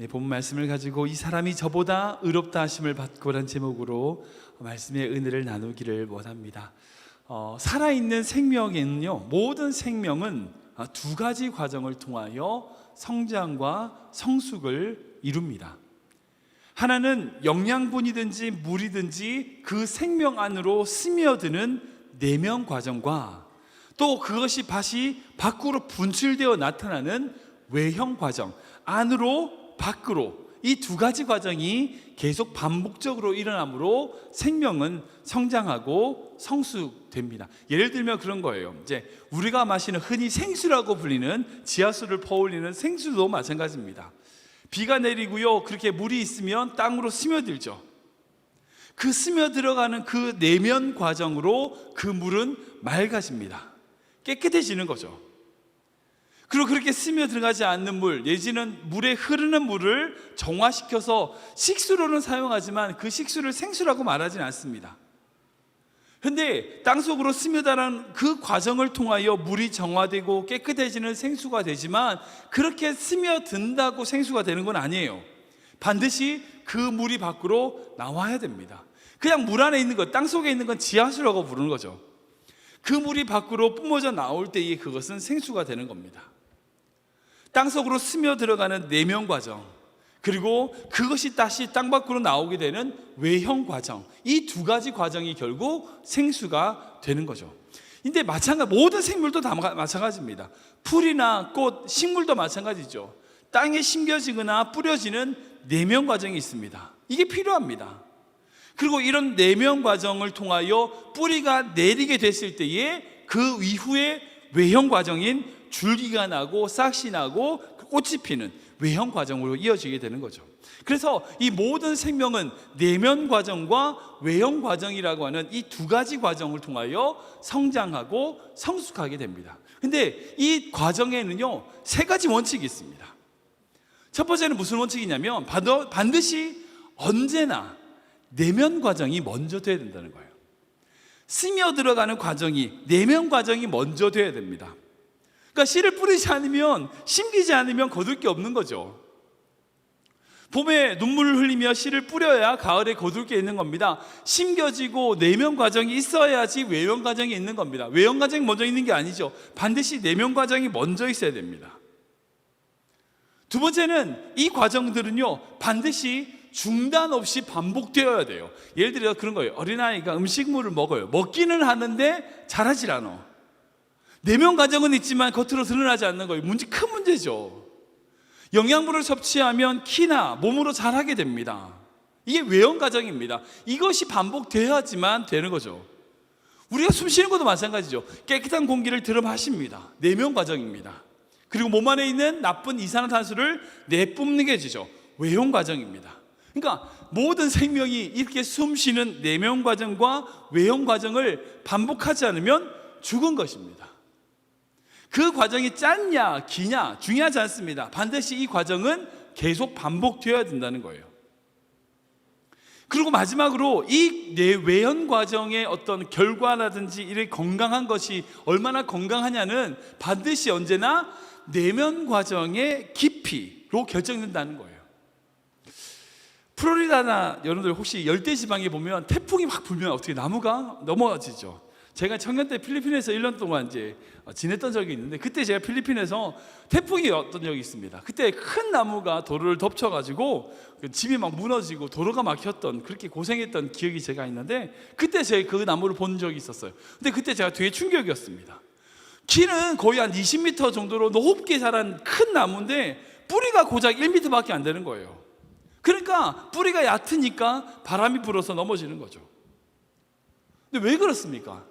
본 말씀을 가지고 이 사람이 저보다 의롭다 하심을 받고란 제목으로 말씀의 은혜를 나누기를 원합니다. 살아있는 생명에는요, 모든 생명은 두 가지 과정을 통하여 성장과 성숙을 이룹니다. 하나는 영양분이든지 물이든지 그 생명 안으로 스며드는 내면 과정과 또 그것이 다시 밖으로 분출되어 나타나는 외형 과정, 안으로 밖으로, 이 두 가지 과정이 계속 반복적으로 일어나므로 생명은 성장하고 성숙됩니다. 예를 들면 그런 거예요. 이제 우리가 마시는 흔히 생수라고 불리는 지하수를 퍼올리는 생수도 마찬가지입니다. 비가 내리고요, 그렇게 물이 있으면 땅으로 스며들죠. 그 스며들어가는 그 내면 과정으로 그 물은 맑아집니다. 깨끗해지는 거죠. 그리고 그렇게 스며들어가지 않는 물, 내지는 물에 흐르는 물을 정화시켜서 식수로는 사용하지만 그 식수를 생수라고 말하지는 않습니다. 그런데 땅속으로 스며들어가는 그 과정을 통하여 물이 정화되고 깨끗해지는 생수가 되지만, 그렇게 스며든다고 생수가 되는 건 아니에요. 반드시 그 물이 밖으로 나와야 됩니다. 그냥 물 안에 있는 것, 땅속에 있는 건 지하수라고 부르는 거죠. 그 물이 밖으로 뿜어져 나올 때에 그것은 생수가 되는 겁니다. 땅속으로 스며들어가는 내면 과정, 그리고 그것이 다시 땅 밖으로 나오게 되는 외형 과정, 이 두 가지 과정이 결국 생수가 되는 거죠. 근데 모든 생물도 다 마찬가지입니다. 풀이나 꽃, 식물도 마찬가지죠. 땅에 심겨지거나 뿌려지는 내면 과정이 있습니다. 이게 필요합니다. 그리고 이런 내면 과정을 통하여 뿌리가 내리게 됐을 때에 그 이후에 외형 과정인 줄기가 나고 싹이 나고 꽃이 피는 외형 과정으로 이어지게 되는 거죠. 그래서 이 모든 생명은 내면 과정과 외형 과정이라고 하는 이 두 가지 과정을 통하여 성장하고 성숙하게 됩니다. 근데 이 과정에는요, 세 가지 원칙이 있습니다. 첫 번째는 무슨 원칙이냐면 반드시 언제나 내면 과정이 먼저 돼야 된다는 거예요. 스며들어가는 과정이, 내면 과정이 먼저 돼야 됩니다. 그러니까 씨를 뿌리지 않으면, 심기지 않으면 거둘 게 없는 거죠. 봄에 눈물을 흘리며 씨를 뿌려야 가을에 거둘 게 있는 겁니다. 심겨지고 내면 과정이 있어야지 외형 과정이 있는 겁니다. 외형 과정이 먼저 있는 게 아니죠. 반드시 내면 과정이 먼저 있어야 됩니다. 두 번째는 이 과정들은요, 반드시 중단 없이 반복되어야 돼요. 예를 들어 그런 거예요. 어린아이가 음식물을 먹어요. 먹기는 하는데 자라질 않아. 내면 과정은 있지만 겉으로 드러나지 않는 거예요. 큰 문제죠. 영양분을 섭취하면 키나 몸으로 자라게 됩니다. 이게 외형 과정입니다. 이것이 반복되어야지만 되는 거죠. 우리가 숨 쉬는 것도 마찬가지죠. 깨끗한 공기를 들어 마십니다. 내면 과정입니다. 그리고 몸 안에 있는 나쁜 이산화탄소를 내뿜는 게 되죠. 외형 과정입니다. 그러니까 모든 생명이 이렇게 숨 쉬는 내면 과정과 외형 과정을 반복하지 않으면 죽은 것입니다. 그 과정이 짧냐 기냐 중요하지 않습니다. 반드시 이 과정은 계속 반복되어야 된다는 거예요. 그리고 마지막으로 이 외형 과정의 어떤 결과라든지 이런 건강한 것이 얼마나 건강하냐는 반드시 언제나 내면 과정의 깊이로 결정된다는 거예요. 플로리다나 여러분들 혹시 열대지방에 보면 태풍이 확 불면 어떻게 나무가 넘어지죠. 제가 청년 때 필리핀에서 1년 동안 이제 지냈던 적이 있는데, 그때 제가 필리핀에서 태풍이 왔던 적이 있습니다. 그때 큰 나무가 도로를 덮쳐가지고 집이 막 무너지고 도로가 막혔던, 그렇게 고생했던 기억이 제가 있는데, 그때 제가 그 나무를 본 적이 있었어요. 근데 그때 제가 되게 충격이었습니다. 키는 거의 한 20m 정도로 높게 자란 큰 나무인데 뿌리가 고작 1m밖에 안 되는 거예요. 그러니까 뿌리가 얕으니까 바람이 불어서 넘어지는 거죠. 근데 왜 그렇습니까?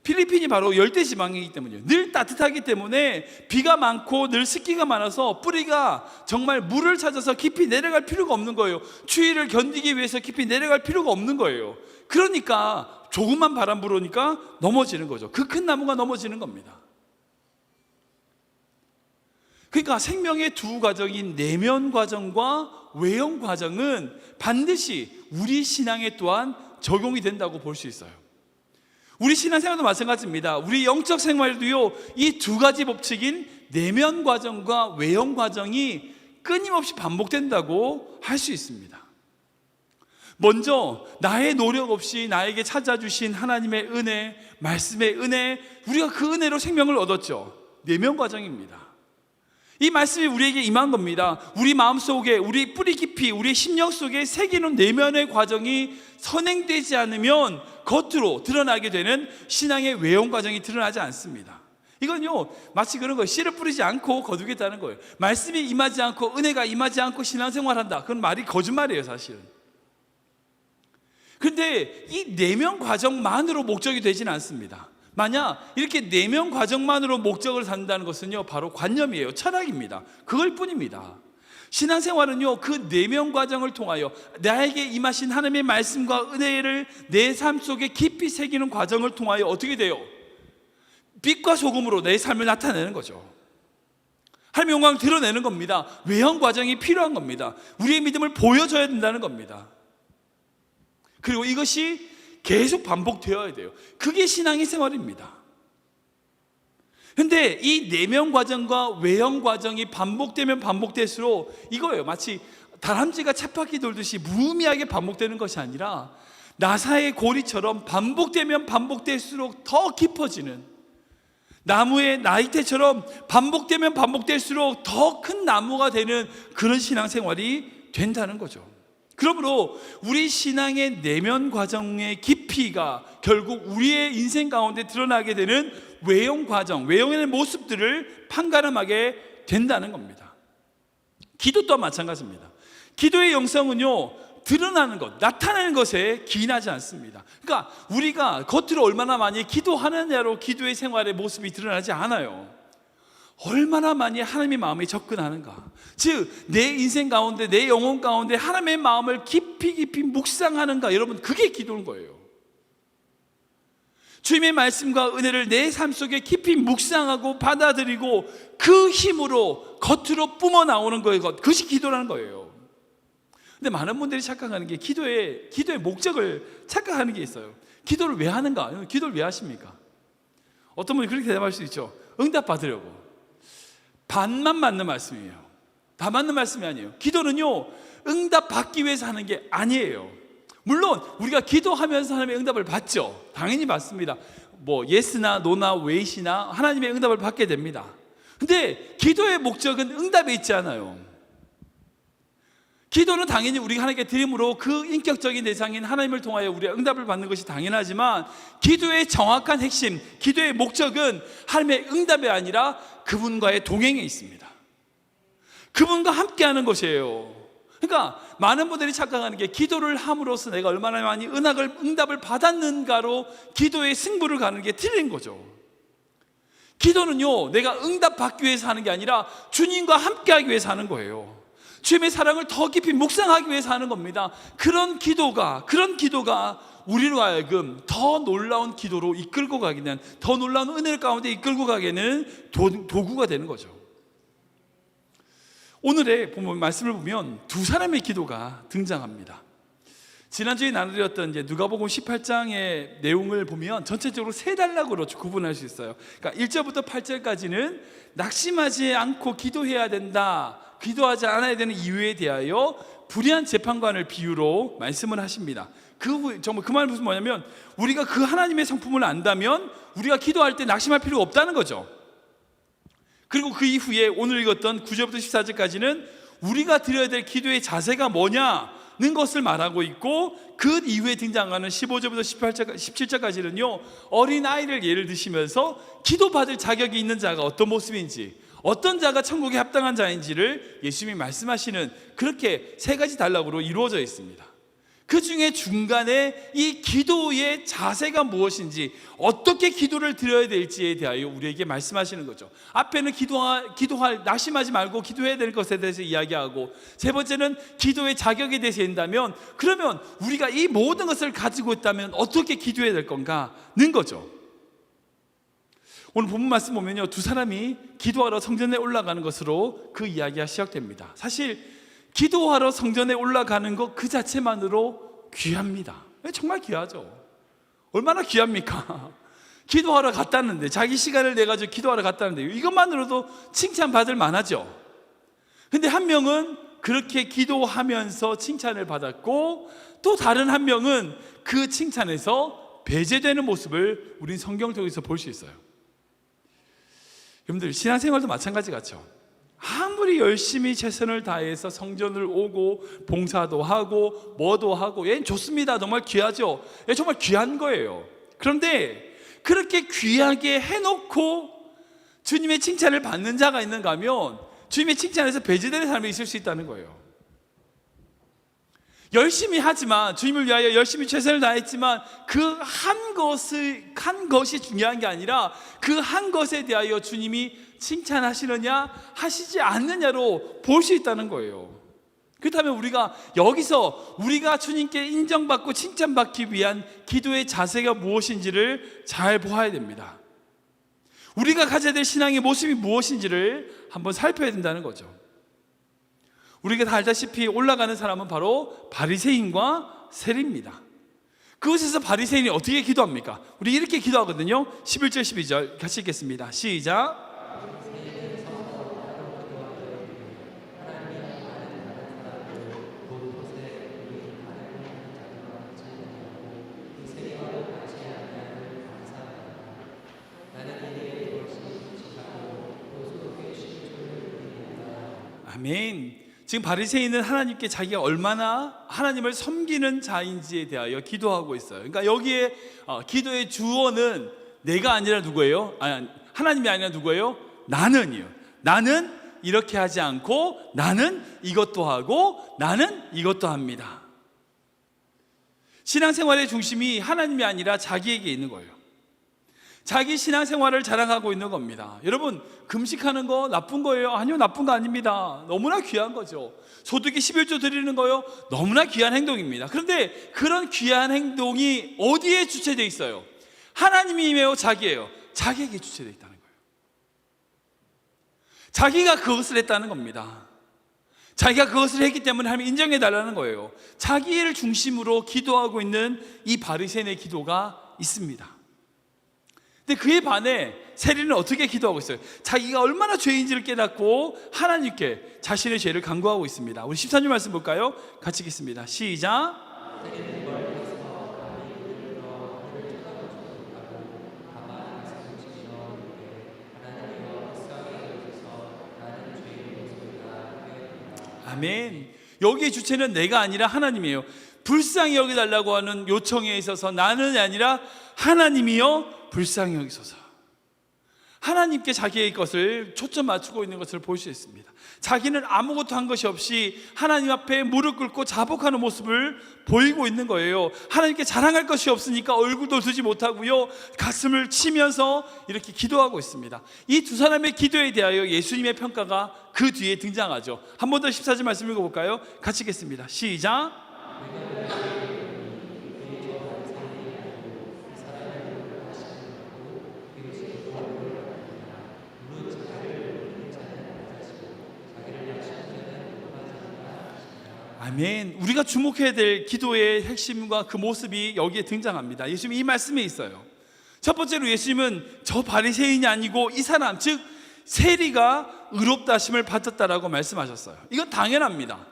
필리핀이 바로 열대지방이기 때문이에요. 늘 따뜻하기 때문에 비가 많고 늘 습기가 많아서 뿌리가 정말 물을 찾아서 깊이 내려갈 필요가 없는 거예요. 추위를 견디기 위해서 깊이 내려갈 필요가 없는 거예요. 그러니까 조금만 바람 불으니까 넘어지는 거죠. 그 큰 나무가 넘어지는 겁니다. 그러니까 생명의 두 과정인 내면 과정과 외형 과정은 반드시 우리 신앙에 또한 적용이 된다고 볼 수 있어요. 우리 신앙생활도 마찬가지입니다. 우리 영적 생활도요, 이 두 가지 법칙인 내면 과정과 외형 과정이 끊임없이 반복된다고 할 수 있습니다. 먼저 나의 노력 없이 나에게 찾아주신 하나님의 은혜, 말씀의 은혜, 우리가 그 은혜로 생명을 얻었죠. 내면 과정입니다. 이 말씀이 우리에게 임한 겁니다. 우리 마음속에, 우리 뿌리 깊이, 우리 심령 속에 새기는 내면의 과정이 선행되지 않으면 겉으로 드러나게 되는 신앙의 외형 과정이 드러나지 않습니다. 이건요, 마치 그런 거예요. 씨를 뿌리지 않고 거두겠다는 거예요. 말씀이 임하지 않고 은혜가 임하지 않고 신앙생활한다. 그건 말이 거짓말이에요, 사실은. 그런데 이 내면 과정만으로 목적이 되지는 않습니다. 만약 이렇게 내면 과정만으로 목적을 산다는 것은요, 바로 관념이에요. 철학입니다. 그걸 뿐입니다. 신앙생활은요, 그 내면 과정을 통하여 나에게 임하신 하나님의 말씀과 은혜를 내 삶 속에 깊이 새기는 과정을 통하여 어떻게 돼요? 빛과 소금으로 내 삶을 나타내는 거죠. 하나님의 영광을 드러내는 겁니다. 외형 과정이 필요한 겁니다. 우리의 믿음을 보여줘야 된다는 겁니다. 그리고 이것이 계속 반복되어야 돼요. 그게 신앙의 생활입니다. 그런데 이 내면 과정과 외형 과정이 반복되면 반복될수록 이거예요. 마치 다람쥐가 쳇바퀴 돌듯이 무의미하게 반복되는 것이 아니라 나사의 고리처럼 반복되면 반복될수록 더 깊어지는, 나무의 나이테처럼 반복되면 반복될수록 더 큰 나무가 되는 그런 신앙생활이 된다는 거죠. 그러므로 우리 신앙의 내면 과정의 깊이가 결국 우리의 인생 가운데 드러나게 되는 외형 과정, 외형의 모습들을 판가름하게 된다는 겁니다. 기도 또한 마찬가지입니다. 기도의 영성은요, 드러나는 것, 나타나는 것에 기인하지 않습니다. 그러니까 우리가 겉으로 얼마나 많이 기도하느냐로 기도의 생활의 모습이 드러나지 않아요. 얼마나 많이 하나님의 마음에 접근하는가, 즉 내 인생 가운데, 내 영혼 가운데 하나님의 마음을 깊이 깊이 묵상하는가, 여러분, 그게 기도인 거예요. 주님의 말씀과 은혜를 내 삶 속에 깊이 묵상하고 받아들이고 그 힘으로 겉으로 뿜어 나오는 거예요. 그것이 기도라는 거예요. 근데 많은 분들이 착각하는 게 기도의 목적을 착각하는 게 있어요. 기도를 왜 하는가? 기도를 왜 하십니까? 어떤 분이 그렇게 대답할 수 있죠. 응답 받으려고. 반만 맞는 말씀이에요. 다 맞는 말씀이 아니에요. 기도는요, 응답 받기 위해서 하는 게 아니에요. 물론 우리가 기도하면서 하나님의 응답을 받죠. 당연히 받습니다. 뭐 예스나 노나 웨이시나 하나님의 응답을 받게 됩니다. 근데 기도의 목적은 응답에 있지 않아요. 기도는 당연히 우리가 하나님께 드림으로 그 인격적인 대상인 하나님을 통하여 우리가 응답을 받는 것이 당연하지만, 기도의 정확한 핵심, 기도의 목적은 하나님의 응답이 아니라 그분과의 동행에 있습니다. 그분과 함께하는 것이에요. 그러니까 많은 분들이 착각하는 게 기도를 함으로써 내가 얼마나 많이 응답을 받았는가로 기도의 승부를 가는 게 틀린 거죠. 기도는요, 내가 응답 받기 위해서 하는 게 아니라 주님과 함께하기 위해서 하는 거예요. 주님의 사랑을 더 깊이 묵상하기 위해서 하는 겁니다. 그런 기도가 우리로 하여금 더 놀라운 기도로 이끌고 가기는, 더 놀라운 은혜 가운데 이끌고 가기에는 도구가 되는 거죠. 오늘의 말씀을 보면 두 사람의 기도가 등장합니다. 지난주에 나눠드렸던 누가복음 18장의 내용을 보면 전체적으로 세 단락으로 구분할 수 있어요. 그러니까 1절부터 8절까지는 낙심하지 않고 기도해야 된다, 기도하지 않아야 되는 이유에 대하여 불의한 재판관을 비유로 말씀을 하십니다. 정말 그 말은 무슨 뭐냐면, 우리가 그 하나님의 성품을 안다면 우리가 기도할 때 낙심할 필요가 없다는 거죠. 그리고 그 이후에 오늘 읽었던 9절부터 14절까지는 우리가 드려야 될 기도의 자세가 뭐냐는 것을 말하고 있고, 그 이후에 등장하는 15절부터 17절까지는요 어린아이를 예를 드시면서 기도받을 자격이 있는 자가 어떤 모습인지, 어떤 자가 천국에 합당한 자인지를 예수님이 말씀하시는, 그렇게 세 가지 단락으로 이루어져 있습니다. 그 중에 중간에 이 기도의 자세가 무엇인지, 어떻게 기도를 드려야 될지에 대하여 우리에게 말씀하시는 거죠. 앞에는 기도할 낙심하지 말고 기도해야 될 것에 대해서 이야기하고, 세 번째는 기도의 자격에 대해서 한다면, 그러면 우리가 이 모든 것을 가지고 있다면 어떻게 기도해야 될 건가는 거죠. 오늘 본문 말씀 보면요, 두 사람이 기도하러 성전에 올라가는 것으로 그 이야기가 시작됩니다. 사실 기도하러 성전에 올라가는 것 그 자체만으로 귀합니다. 정말 귀하죠. 얼마나 귀합니까? 기도하러 갔다는데, 자기 시간을 내가지고 기도하러 갔다는데 이것만으로도 칭찬받을 만하죠. 근데 한 명은 그렇게 기도하면서 칭찬을 받았고, 또 다른 한 명은 그 칭찬에서 배제되는 모습을 우린 성경 속에서 볼 수 있어요. 여러분들, 신앙생활도 마찬가지 같죠? 아무리 열심히 최선을 다해서 성전을 오고 봉사도 하고 뭐도 하고, 예, 좋습니다. 정말 귀하죠. 예, 정말 귀한 거예요. 그런데 그렇게 귀하게 해놓고 주님의 칭찬을 받는 자가 있는가 하면 주님의 칭찬에서 배제되는 사람이 있을 수 있다는 거예요. 열심히 하지만, 주님을 위하여 열심히 최선을 다했지만 그 한 것이 중요한 게 아니라 그 한 것에 대하여 주님이 칭찬하시느냐 하시지 않느냐로 볼 수 있다는 거예요. 그렇다면 우리가 여기서 우리가 주님께 인정받고 칭찬받기 위한 기도의 자세가 무엇인지를 잘 보아야 됩니다. 우리가 가져야 될 신앙의 모습이 무엇인지를 한번 살펴야 된다는 거죠. 우리가 다 알다시피 올라가는 사람은 바로 바리새인과 세리입니다. 그곳에서 바리새인이 어떻게 기도합니까? 우리 이렇게 기도하거든요. 11절 12절 같이 읽겠습니다. 시작. 아멘. 지금 바리새인은 하나님께 자기가 얼마나 하나님을 섬기는 자인지에 대하여 기도하고 있어요. 그러니까 여기에 기도의 주어는 내가 아니라 누구예요? 하나님이 아니라 누구예요? 나는이요. 나는 이렇게 하지 않고 나는 이것도 하고 나는 이것도 합니다. 신앙생활의 중심이 하나님이 아니라 자기에게 있는 거예요. 자기 신앙생활을 자랑하고 있는 겁니다. 여러분, 금식하는 거 나쁜 거예요? 아니요, 나쁜 거 아닙니다. 너무나 귀한 거죠. 소득이 11조 드리는 거요? 너무나 귀한 행동입니다. 그런데 그런 귀한 행동이 어디에 주체되어 있어요? 하나님이에요, 자기예요? 자기에게 주체되어 있다는 거예요. 자기가 그것을 했다는 겁니다. 자기가 그것을 했기 때문에 하나님이 인정해 달라는 거예요. 자기를 중심으로 기도하고 있는 이 바리새인의 기도가 있습니다. 근데 그에 반해 세리는 어떻게 기도하고 있어요? 자기가 얼마나 죄인지를 깨닫고 하나님께 자신의 죄를 간구하고 있습니다. 우리 13절 말씀 볼까요? 같이 읽겠습니다. 시작. 아멘. 여기의 주체는 내가 아니라 하나님이에요. 불쌍히 여기달라고 하는 요청에 있어서 나는 아니라 하나님이요 불쌍히 여기소서. 하나님께 자기의 것을 초점 맞추고 있는 것을 볼 수 있습니다. 자기는 아무것도 한 것이 없이 하나님 앞에 무릎 꿇고 자복하는 모습을 보이고 있는 거예요. 하나님께 자랑할 것이 없으니까 얼굴도 두지 못하고요, 가슴을 치면서 이렇게 기도하고 있습니다. 이 두 사람의 기도에 대하여 예수님의 평가가 그 뒤에 등장하죠. 한 번 더 14절 말씀 읽어볼까요? 같이 읽겠습니다. 시작. 아멘. 우리가 주목해야 될 기도의 핵심과 그 모습이 여기에 등장합니다. 예수님이 이 말씀에 있어요. 첫 번째로 예수님은 저 바리새인이 아니고 이 사람, 즉 세리가 의롭다 하심을 받았다라고 말씀하셨어요. 이건 당연합니다.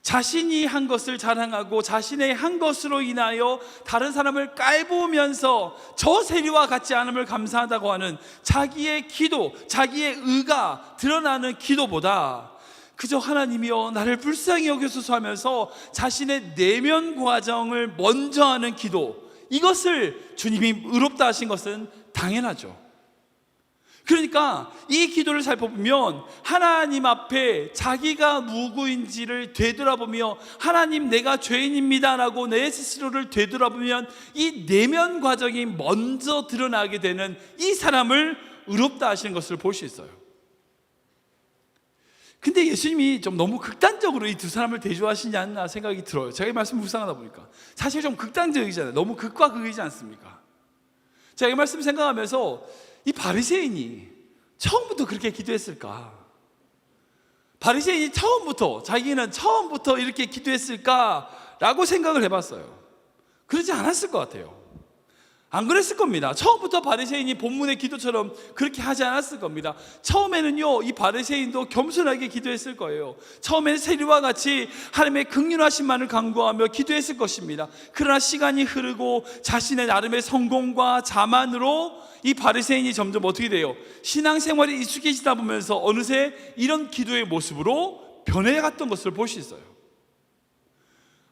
자신이 한 것을 자랑하고 자신의 한 것으로 인하여 다른 사람을 깔보면서 저 세리와 같지 않음을 감사하다고 하는 자기의 기도, 자기의 의가 드러나는 기도보다 그저 하나님이여 나를 불쌍히 여기소서 하면서 자신의 내면 과정을 먼저 하는 기도, 이것을 주님이 의롭다 하신 것은 당연하죠. 그러니까 이 기도를 살펴보면 하나님 앞에 자기가 누구인지를 되돌아보며 하나님 내가 죄인입니다 라고 내 스스로를 되돌아보면 이 내면 과정이 먼저 드러나게 되는 이 사람을 의롭다 하시는 것을 볼 수 있어요. 근데 예수님이 좀 너무 극단적으로 이 두 사람을 대조하시지 않나 생각이 들어요. 제가 이 말씀 묵상하다 보니까 사실 좀 극단적이잖아요. 너무 극과 극이지 않습니까? 제가 이 말씀 생각하면서 이 바리새인이 처음부터 그렇게 기도했을까? 바리새인이 자기는 처음부터 이렇게 기도했을까라고 생각을 해봤어요. 그러지 않았을 것 같아요. 안 그랬을 겁니다. 처음부터 바리새인이 본문의 기도처럼 그렇게 하지 않았을 겁니다. 처음에는요, 이 바리새인도 겸손하게 기도했을 거예요. 처음에는 세리와 같이 하나님의 긍휼하심만을 간구하며 기도했을 것입니다. 그러나 시간이 흐르고 자신의 나름의 성공과 자만으로 이 바리새인이 점점 어떻게 돼요? 신앙생활에 익숙해지다 보면서 어느새 이런 기도의 모습으로 변해갔던 것을 볼 수 있어요.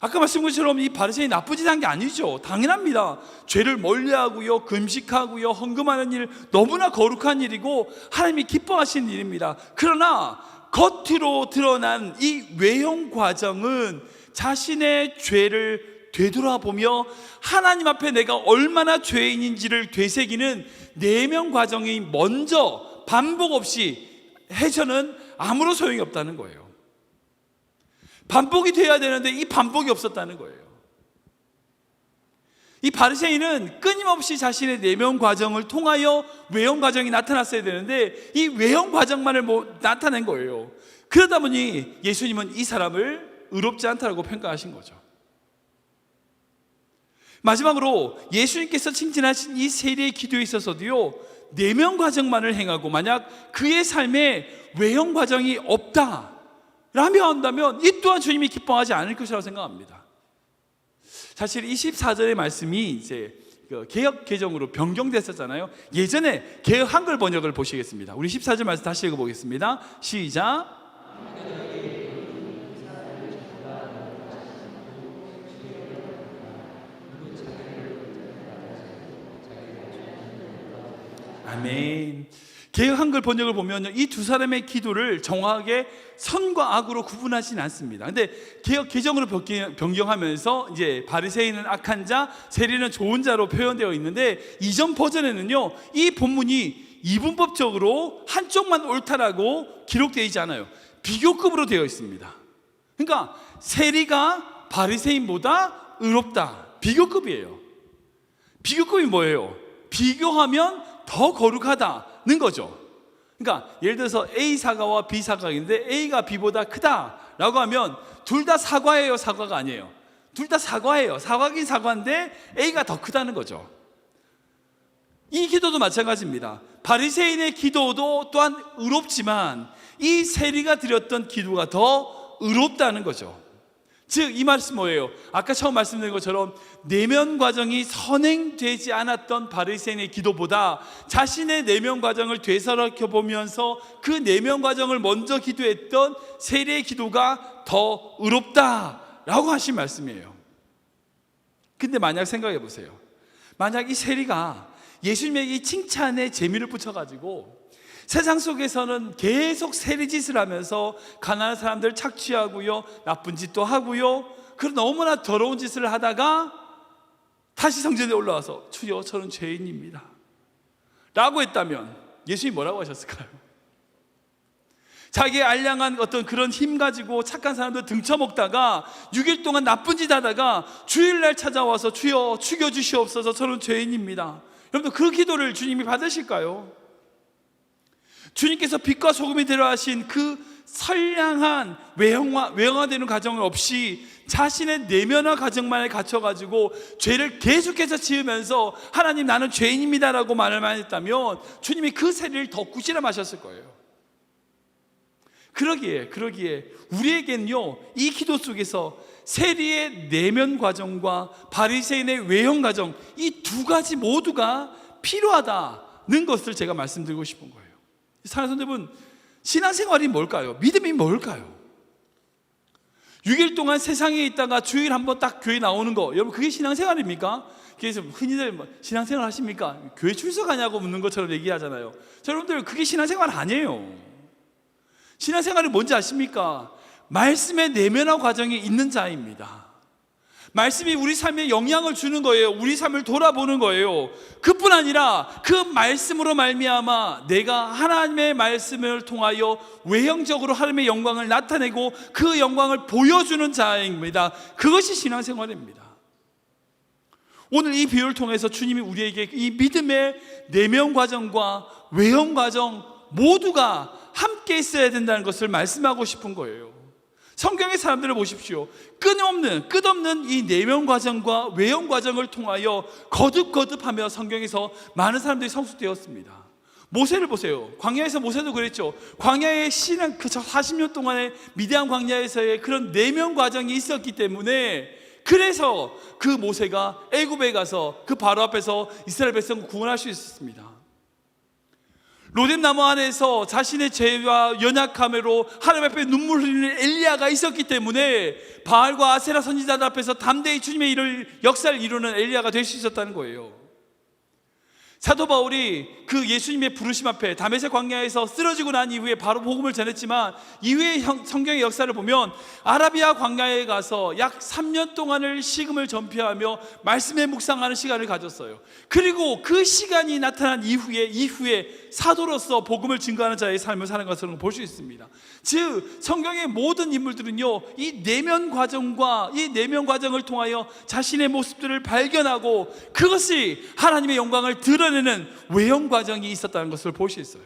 아까 말씀드린 것처럼 이 바리새인이 나쁜 짓 한 게 아니죠. 당연합니다. 죄를 멀리하고요, 금식하고요, 헌금하는 일, 너무나 거룩한 일이고 하나님이 기뻐하시는 일입니다. 그러나 겉으로 드러난 이 외형 과정은 자신의 죄를 되돌아보며 하나님 앞에 내가 얼마나 죄인인지를 되새기는 내면 과정이 먼저 반복 없이 해서는 아무런 소용이 없다는 거예요. 반복이 돼야 되는데 이 반복이 없었다는 거예요. 이 바리새인은 끊임없이 자신의 내면 과정을 통하여 외형 과정이 나타났어야 되는데 이 외형 과정만을 나타낸 거예요. 그러다 보니 예수님은 이 사람을 의롭지 않다고 평가하신 거죠. 마지막으로 예수님께서 칭찬하신 이 세리의 기도에 있어서도요, 내면 과정만을 행하고 만약 그의 삶에 외형 과정이 없다 라며 한다면 이 또한 주님이 기뻐하지 않을 것이라고 생각합니다. 사실 24절의 말씀이 이제 개역 개정으로 변경됐었잖아요. 예전에 개역 한글 번역을 보시겠습니다. 우리 14절 말씀 다시 읽어보겠습니다. 시작. 아멘. 개역 한글 번역을 보면 이 두 사람의 기도를 정확하게 선과 악으로 구분하지는 않습니다. 근데 개역 개정으로 변경하면서 이제 바리새인은 악한 자, 세리는 좋은 자로 표현되어 있는데 이전 버전에는요, 이 본문이 이분법적으로 한쪽만 옳다라고 기록되어 있지 않아요. 비교급으로 되어 있습니다. 그러니까 세리가 바리새인보다 의롭다. 비교급이에요. 비교급이 뭐예요? 비교하면 더 거룩하다는 거죠. 그러니까 예를 들어서 A 사과와 B 사과가 있는데 A가 B보다 크다라고 하면 둘 다 사과예요, 사과가 아니에요? 둘 다 사과예요. 사과긴 사과인데 A가 더 크다는 거죠. 이 기도도 마찬가지입니다. 바리새인의 기도도 또한 의롭지만 이 세리가 드렸던 기도가 더 의롭다는 거죠. 즉 이 말씀 뭐예요? 아까 처음 말씀드린 것처럼 내면 과정이 선행되지 않았던 바리새인의 기도보다 자신의 내면 과정을 되살아켜 보면서 그 내면 과정을 먼저 기도했던 세리의 기도가 더 의롭다라고 하신 말씀이에요. 근데 만약 생각해 보세요. 만약 이 세리가 예수님에게 이 칭찬에 재미를 붙여가지고 세상 속에서는 계속 세리짓을 하면서 가난한 사람들 착취하고요, 나쁜 짓도 하고요, 그런 너무나 더러운 짓을 하다가 다시 성전에 올라와서 주여 저는 죄인입니다 라고 했다면 예수님이 뭐라고 하셨을까요? 자기의 알량한 어떤 그런 힘 가지고 착한 사람들 등쳐먹다가 6일 동안 나쁜 짓 하다가 주일날 찾아와서 주여 죽여주시옵소서 저는 죄인입니다. 여러분들 그 기도를 주님이 받으실까요? 주님께서 빛과 소금이 되려 하신 그 선량한 외형화되는 과정을 없이 자신의 내면화 과정만에 갇혀가지고 죄를 계속해서 지으면서 하나님 나는 죄인입니다라고 말을만 했다면 주님이 그 세리를 더 꾸지람 하셨을 거예요. 그러기에 우리에겐요, 이 기도 속에서 세리의 내면 과정과 바리새인의 외형 과정, 이 두 가지 모두가 필요하다는 것을 제가 말씀드리고 싶은 거예요. 사랑하는 여러분, 신앙생활이 뭘까요? 믿음이 뭘까요? 6일 동안 세상에 있다가 주일 한번 딱 교회 나오는 거, 여러분 그게 신앙생활입니까? 그래서 흔히들 신앙생활 하십니까? 교회 출석하냐고 묻는 것처럼 얘기하잖아요. 자, 여러분들 그게 신앙생활 아니에요. 신앙생활이 뭔지 아십니까? 말씀의 내면화 과정이 있는 자입니다. 말씀이 우리 삶에 영향을 주는 거예요. 우리 삶을 돌아보는 거예요. 그뿐 아니라 그 말씀으로 말미암아 내가 하나님의 말씀을 통하여 외형적으로 하나님의 영광을 나타내고 그 영광을 보여주는 자입니다. 그것이 신앙생활입니다. 오늘 이 비유를 통해서 주님이 우리에게 이 믿음의 내면 과정과 외형 과정 모두가 함께 있어야 된다는 것을 말씀하고 싶은 거예요. 성경의 사람들을 보십시오. 끝없는 이 내면 과정과 외형 과정을 통하여 거듭거듭하며 성경에서 많은 사람들이 성숙되었습니다. 모세를 보세요. 광야에서 모세도 그랬죠. 광야의 신앙, 그 40년 동안의 미디안 광야에서의 그런 내면 과정이 있었기 때문에, 그래서 그 모세가 애굽에 가서 그 바로 앞에서 이스라엘 백성을 구원할 수 있었습니다. 로뎀나무 안에서 자신의 죄와 연약함으로 하나님 앞에 눈물 흘리는 엘리야가 있었기 때문에 바알과 아세라 선지자들 앞에서 담대히 주님의 역사를 이루는 엘리야가 될 수 있었다는 거예요. 사도 바울이 그 예수님의 부르심 앞에 다메섹 광야에서 쓰러지고 난 이후에 바로 복음을 전했지만, 이후에 성경의 역사를 보면 아라비아 광야에 가서 약 3년 동안을 식음을 전폐하며 말씀에 묵상하는 시간을 가졌어요. 그리고 그 시간이 나타난 이후에 사도로서 복음을 증거하는 자의 삶을 사는 것을 볼 수 있습니다. 즉 성경의 모든 인물들은요, 이 내면 과정을 통하여 자신의 모습들을 발견하고 그것이 하나님의 영광을 드러내는 외형 과정이 있었다는 것을 볼 수 있어요.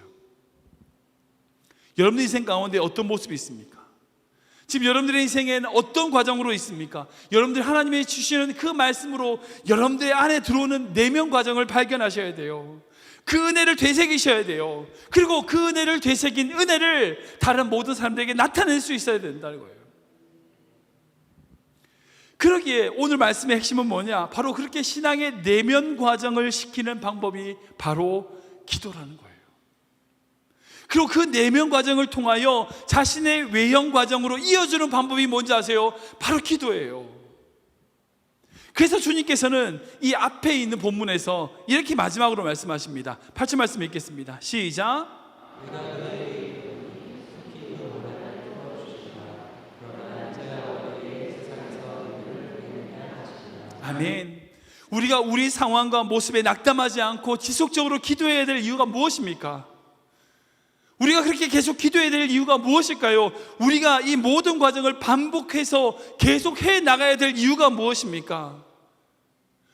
여러분의 인생 가운데 어떤 모습이 있습니까? 지금 여러분들의 인생에는 어떤 과정으로 있습니까? 여러분들 하나님이 주시는 그 말씀으로 여러분들의 안에 들어오는 내면 과정을 발견하셔야 돼요. 그 은혜를 되새기셔야 돼요. 그리고 그 은혜를 되새긴 은혜를 다른 모든 사람들에게 나타낼 수 있어야 된다는 거예요. 그러기에 오늘 말씀의 핵심은 뭐냐? 바로 그렇게 신앙의 내면 과정을 시키는 방법이 바로 기도라는 거예요. 그리고 그 내면 과정을 통하여 자신의 외형 과정으로 이어주는 방법이 뭔지 아세요? 바로 기도예요. 그래서 주님께서는 이 앞에 있는 본문에서 이렇게 마지막으로 말씀하십니다. 8절 말씀 읽겠습니다. 시작. 아멘. 우리가 우리 상황과 모습에 낙담하지 않고 지속적으로 기도해야 될 이유가 무엇입니까? 우리가 그렇게 계속 기도해야 될 이유가 무엇일까요? 우리가 이 모든 과정을 반복해서 계속 해 나가야 될 이유가 무엇입니까?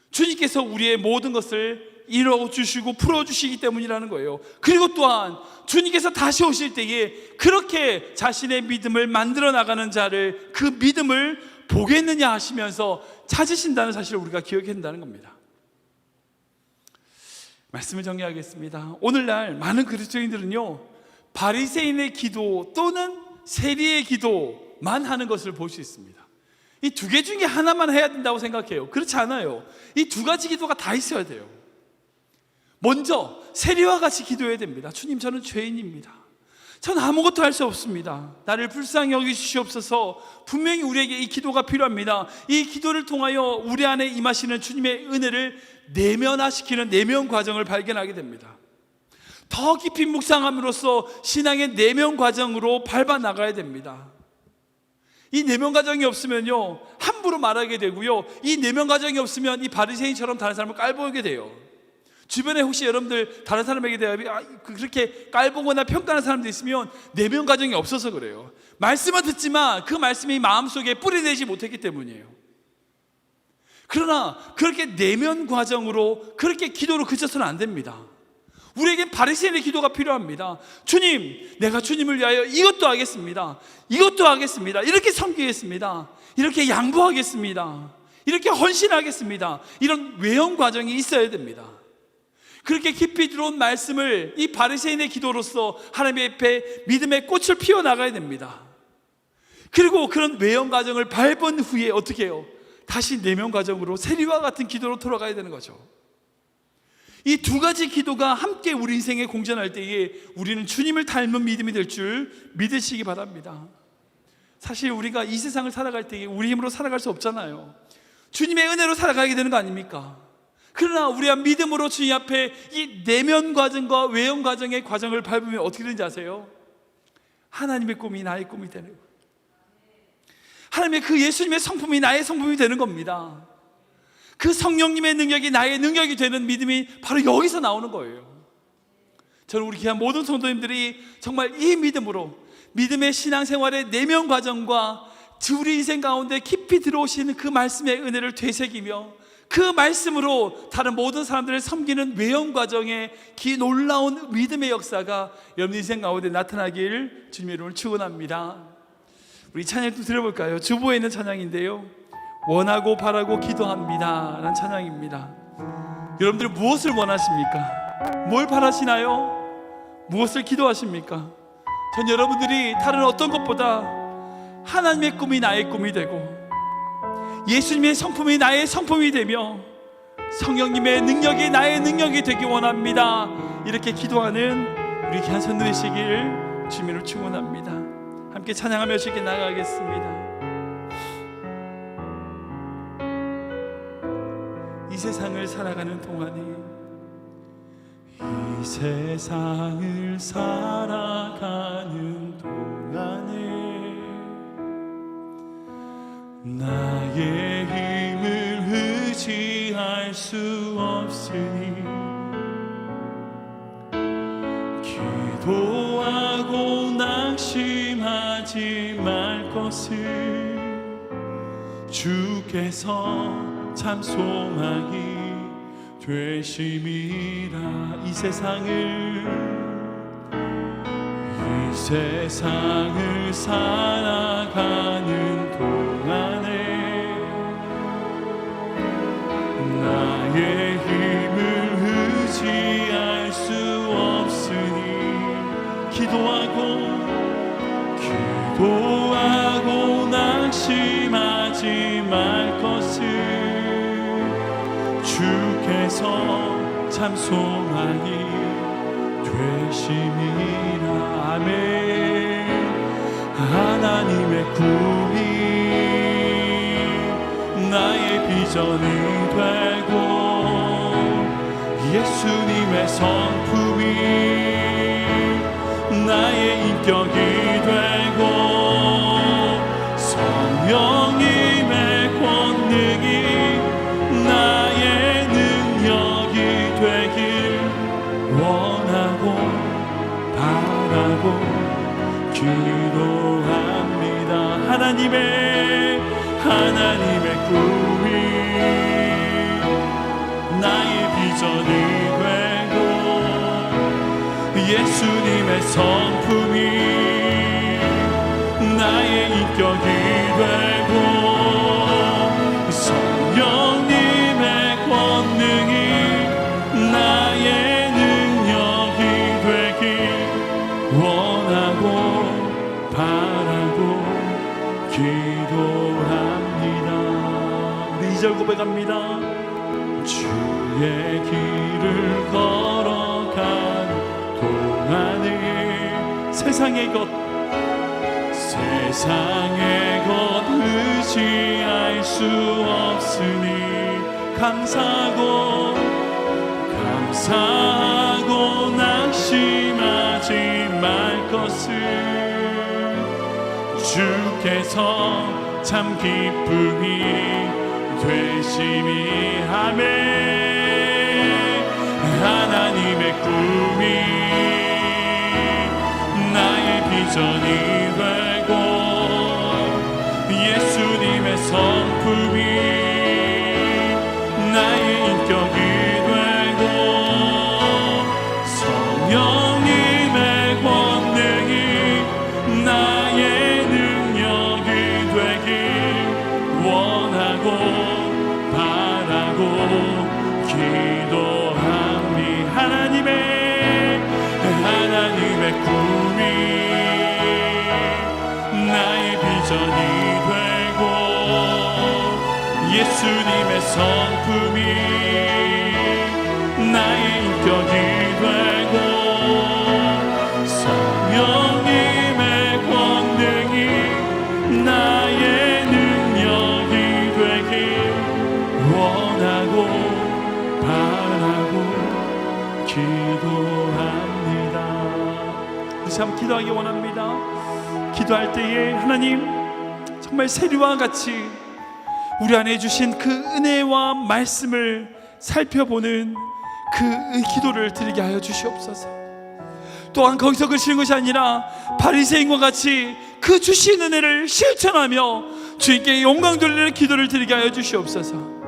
주님께서 우리의 모든 것을 이루어주시고 풀어주시기 때문이라는 거예요. 그리고 또한 주님께서 다시 오실 때에 그렇게 자신의 믿음을 만들어 나가는 자를, 그 믿음을 보겠느냐 하시면서 찾으신다는 사실을 우리가 기억해야 된다는 겁니다. 말씀을 정리하겠습니다. 오늘날 많은 그리스도인들은요, 바리새인의 기도 또는 세리의 기도만 하는 것을 볼 수 있습니다. 이 두 개 중에 하나만 해야 된다고 생각해요. 그렇지 않아요. 이 두 가지 기도가 다 있어야 돼요. 먼저 세리와 같이 기도해야 됩니다. 주님, 저는 죄인입니다. 저는 아무것도 할 수 없습니다. 나를 불쌍히 여기시옵소서. 분명히 우리에게 이 기도가 필요합니다. 이 기도를 통하여 우리 안에 임하시는 주님의 은혜를 내면화시키는 내면 과정을 발견하게 됩니다. 더 깊이 묵상함으로써 신앙의 내면 과정으로 밟아 나가야 됩니다. 이 내면 과정이 없으면요, 함부로 말하게 되고요, 이 내면 과정이 없으면 이 바리새인처럼 다른 사람을 깔보게 돼요. 주변에 혹시 여러분들 다른 사람에게 대하여 그렇게 깔보거나 평가하는 사람도 있으면 내면 과정이 없어서 그래요. 말씀은 듣지만 그 말씀이 마음속에 뿌리내지 못했기 때문이에요. 그러나 그렇게 내면 과정으로 그렇게 기도로 그쳐서는 안 됩니다. 우리에게 바리새인의 기도가 필요합니다. 주님, 내가 주님을 위하여 이것도 하겠습니다. 이것도 하겠습니다. 이렇게 섬기겠습니다. 이렇게 양보하겠습니다. 이렇게 헌신하겠습니다. 이런 외형 과정이 있어야 됩니다. 그렇게 깊이 들어온 말씀을 이 바리새인의 기도로서 하나님 앞에 믿음의 꽃을 피워나가야 됩니다. 그리고 그런 외형 과정을 밟은 후에 어떻게 해요? 다시 내면 과정으로 세리와 같은 기도로 돌아가야 되는 거죠. 이 두 가지 기도가 함께 우리 인생에 공존할 때에 우리는 주님을 닮은 믿음이 될 줄 믿으시기 바랍니다. 사실 우리가 이 세상을 살아갈 때에 우리 힘으로 살아갈 수 없잖아요. 주님의 은혜로 살아가게 되는 거 아닙니까? 그러나 우리가 믿음으로 주님 앞에 이 내면 과정과 외형 과정의 과정을 밟으면 어떻게 되는지 아세요? 하나님의 꿈이 나의 꿈이 되는 거예요. 하나님의 그 예수님의 성품이 나의 성품이 되는 겁니다. 그 성령님의 능력이 나의 능력이 되는 믿음이 바로 여기서 나오는 거예요. 저는 우리 귀한 모든 성도님들이 정말 이 믿음으로 믿음의 신앙생활의 내면 과정과 우리 인생 가운데 깊이 들어오시는 그 말씀의 은혜를 되새기며 그 말씀으로 다른 모든 사람들을 섬기는 외형 과정의 놀라운 믿음의 역사가 여러분 인생 가운데 나타나길 주님의 이름으로 축원합니다. 우리 찬양 또 들어볼까요? 주보에 있는 찬양인데요, 원하고 바라고 기도합니다 라는 찬양입니다. 여러분들 무엇을 원하십니까? 뭘 바라시나요? 무엇을 기도하십니까? 전 여러분들이 다른 어떤 것보다 하나님의 꿈이 나의 꿈이 되고 예수님의 성품이 나의 성품이 되며 성령님의 능력이 나의 능력이 되기 원합니다. 이렇게 기도하는 우리 귀한 성도 되시길 주님으로 축원합니다. 함께 찬양하며 쉽게 나가겠습니다. 이 세상을 살아가는 동안에, 이 세상을 살아가는 동안에 나의 힘을 의지할 수 없으니 기도하고 낙심하지 말 것을 주께서 참 소망이 되심이라. 이 세상을 살아가는 동안에 나의 힘을 의지할 수 없으니 기도하고 낙심하지 말 것을 주께서 참 소망이 되심이라. 아멘. 하나님의 꿈이 나의 비전이 되고 예수님의 성품이 나의 인격이 되고 성령님의 권능이 나의 능력이 되길 원하고 바라고 기도합니다. 하나님의 꿈이 나의 비전이 되고 예수님의 성품이 나의 인격이 되고 성령님의 권능이 나의 능력이 되길 원하고 바라고 기도합니다. 우리 2절 고백합니다. 주의 길을 걸어가는 동안에 세상의 것 의지할 수 없으니 감사하고 낙심하지 말 것을 주께서 참 기쁨이 되심이. 아멘. 하나님의 꿈이 나의 비전이 되고 예수님의 성품이 나의 인격이 되고 성령님의 권능이 나의 능력이 되길 원하고 바라고 기도합니다. 하나님의 꿈이 나의 비전이 되고 예수님의 성품이 나의 인격이 되고 성령님의 권능이 나의 능력이 되길 원하고 바라고 기도합니다. 우리 참 기도하기 원합니다. 기도할 때에 하나님 정말 세리와 같이 우리 안에 주신 그 은혜와 말씀을 살펴보는 그 기도를 드리게 하여 주시옵소서. 또한 거기서 그치는 것이 아니라 바리새인과 같이 그 주신 은혜를 실천하며 주님께 영광 돌리는 기도를 드리게 하여 주시옵소서.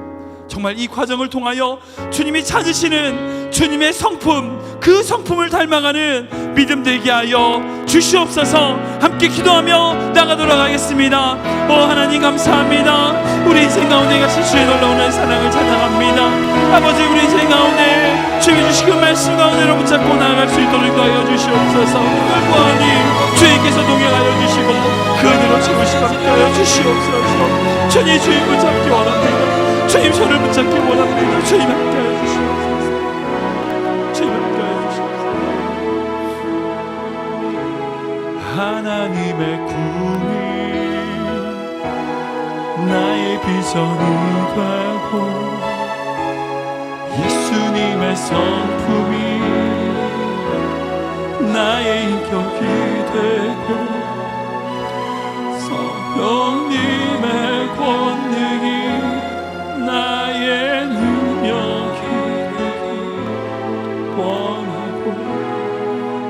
정말 이 과정을 통하여 주님이 찾으시는 주님의 성품, 그 성품을 닮아가는 믿음 되게 하여 주시옵소서. 함께 기도하며 나가도록 하겠습니다. 하나님 감사합니다. 우리 인생 가운데 가신 주의 놀라운 사랑을 찬양합니다. 아버지, 우리 인생 가운데 주의 주신 그 말씀 가운데로 붙잡고 나아갈 수 있도록 인도하여 주시옵소서. 무한히 주님께서 동행하여 주시고 그 은혜로 주무시고 함께하여 주시옵소서. 주님 주님 붙잡기 원합니다. 주님 손을 붙잡기 원합니다. 주님 함께하여 주시옵소서. 주님 함께하여 주시옵소서. 하나님의 꿈이 나의 비전이 되고 예수님의 성품이 나의 인격이 되고 성령님의 권능이 나의 능력이 되길 원하고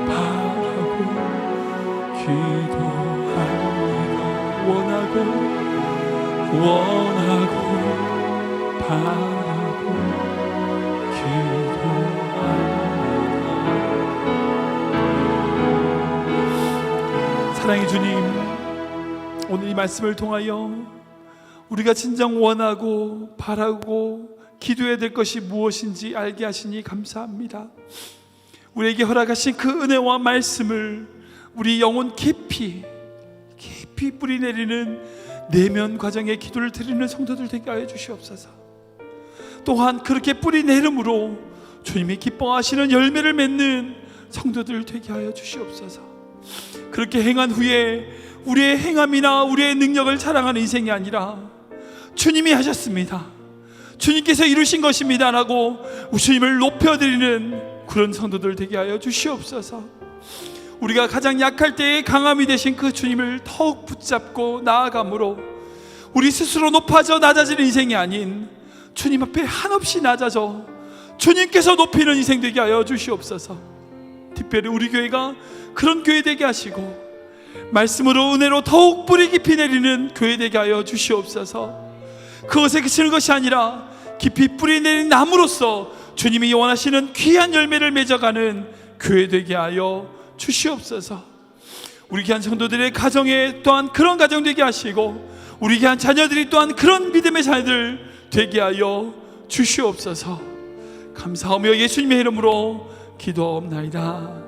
바라고 기도합니다. 원하고 바라고 기도합니다. 사랑의 주님, 오늘 이 말씀을 통하여 우리가 진정 원하고 바라고 기도해야 될 것이 무엇인지 알게 하시니 감사합니다. 우리에게 허락하신 그 은혜와 말씀을 우리 영혼 깊이 뿌리내리는 내면 과정의 기도를 드리는 성도들 되게 하여 주시옵소서. 또한 그렇게 뿌리내림으로 주님이 기뻐하시는 열매를 맺는 성도들 되게 하여 주시옵소서. 그렇게 행한 후에 우리의 행함이나 우리의 능력을 자랑하는 인생이 아니라 주님이 하셨습니다, 주님께서 이루신 것입니다 라고 주님을 높여드리는 그런 성도들 되게 하여 주시옵소서. 우리가 가장 약할 때에 강함이 되신 그 주님을 더욱 붙잡고 나아감으로 우리 스스로 높아져 낮아지는 인생이 아닌 주님 앞에 한없이 낮아져 주님께서 높이는 인생 되게 하여 주시옵소서. 특별히 우리 교회가 그런 교회 되게 하시고 말씀으로 은혜로 더욱 뿌리 깊이 내리는 교회 되게 하여 주시옵소서. 그것에 그치는 것이 아니라 깊이 뿌리 내린 나무로서 주님이 원하시는 귀한 열매를 맺어가는 교회 되게 하여 주시옵소서. 우리 귀한 성도들의 가정에 또한 그런 가정 되게 하시고 우리 귀한 자녀들이 또한 그런 믿음의 자녀들 되게 하여 주시옵소서. 감사하며 예수님의 이름으로 기도하옵나이다.